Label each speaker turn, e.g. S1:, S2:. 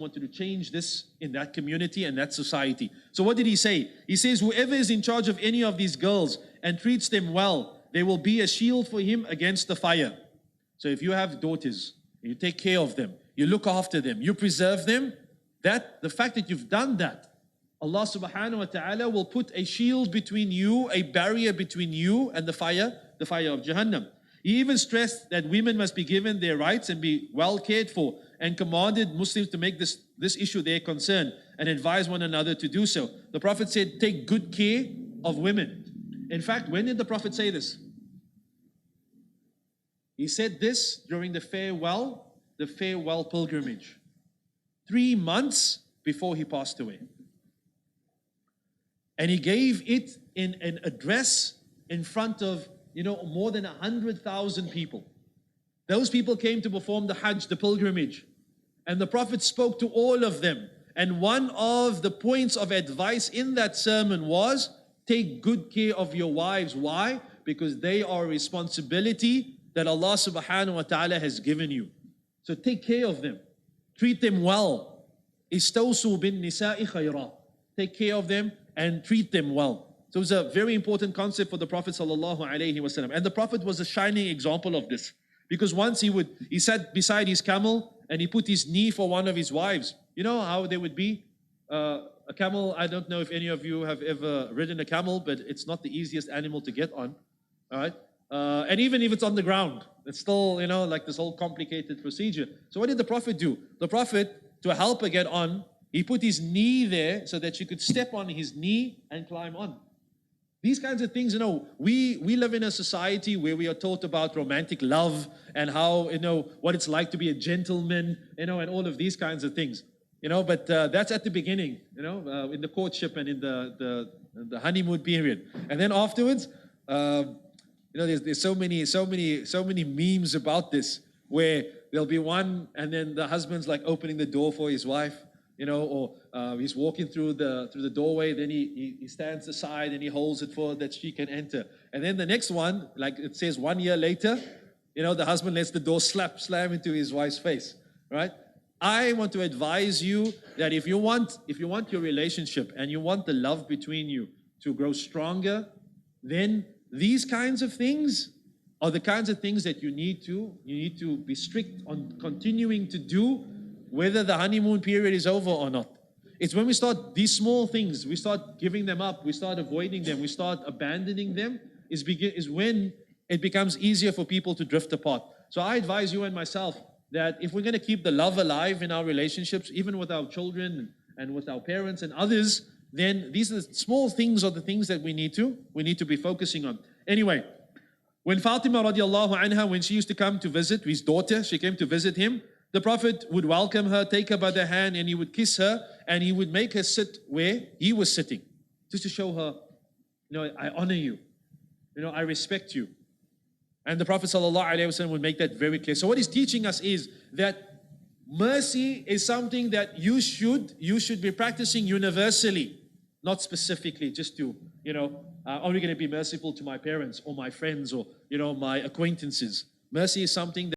S1: wanted to change this in that community and that society. So what did he say? He says, whoever is in charge of any of these girls and treats them well, they will be a shield for him against the fire. So if you have daughters, you take care of them, you look after them, you preserve them, the fact that you've done that, Allah subhanahu wa ta'ala will put a shield between you, a barrier between you and the fire of Jahannam. He even stressed that women must be given their rights and be well cared for, and commanded Muslims to make this issue their concern and advise one another to do so. The Prophet said, take good care of women. In fact, when did the Prophet say this? He said this during the farewell pilgrimage, 3 months before he passed away. And he gave it in an address in front of, more than 100,000 people. Those people came to perform the Hajj, the pilgrimage. And the Prophet spoke to all of them. And one of the points of advice in that sermon was, take good care of your wives. Why? Because they are a responsibility that Allah subhanahu wa ta'ala has given you. So take care of them. Treat them well. Istawsu bin nisa'i khayra. Take care of them and treat them well. So it was a very important concept for the Prophet sallallahu alaihi wasallam. And the Prophet was a shining example of this. Because once he sat beside his camel and he put his knee for one of his wives. You know how they would be? A camel, I don't know if any of you have ever ridden a camel, but it's not the easiest animal to get on. All right? And even if it's on the ground, it's still, like this whole complicated procedure. So what did the Prophet do? The Prophet, to help her get on, he put his knee there so that she could step on his knee and climb on. These kinds of things, we live in a society where we are taught about romantic love and how, what it's like to be a gentleman, and all of these kinds of things. But that's at the beginning, in the courtship and in the honeymoon period. And then afterwards, there's so many memes about this, where there'll be one and then the husband's like opening the door for his wife, or he's walking through the doorway, then he stands aside and he holds it for that she can enter. And then the next one, like it says 1 year later, the husband lets the door slam into his wife's face, right? I want to advise you that if you want your relationship and you want the love between you to grow stronger, then these kinds of things are the kinds of things that you need to be strict on continuing to do, whether the honeymoon period is over or not. It's when we start these small things, we start giving them up, we start avoiding them, we start abandoning them, is when it becomes easier for people to drift apart. So I advise you and myself that if we're going to keep the love alive in our relationships, even with our children and with our parents and others, then these are the small things are the things that we need to be focusing on. Anyway, when Fatima radiallahu anha, when she used to come to visit his daughter, she came to visit him, the Prophet would welcome her, take her by the hand, and he would kiss her, and he would make her sit where he was sitting, just to show her, I honor you, I respect you. And the Prophet ﷺ would make that very clear. So what he's teaching us is that mercy is something that you should be practicing universally, not specifically just to, are we going to be merciful to my parents or my friends or, my acquaintances? Mercy is something that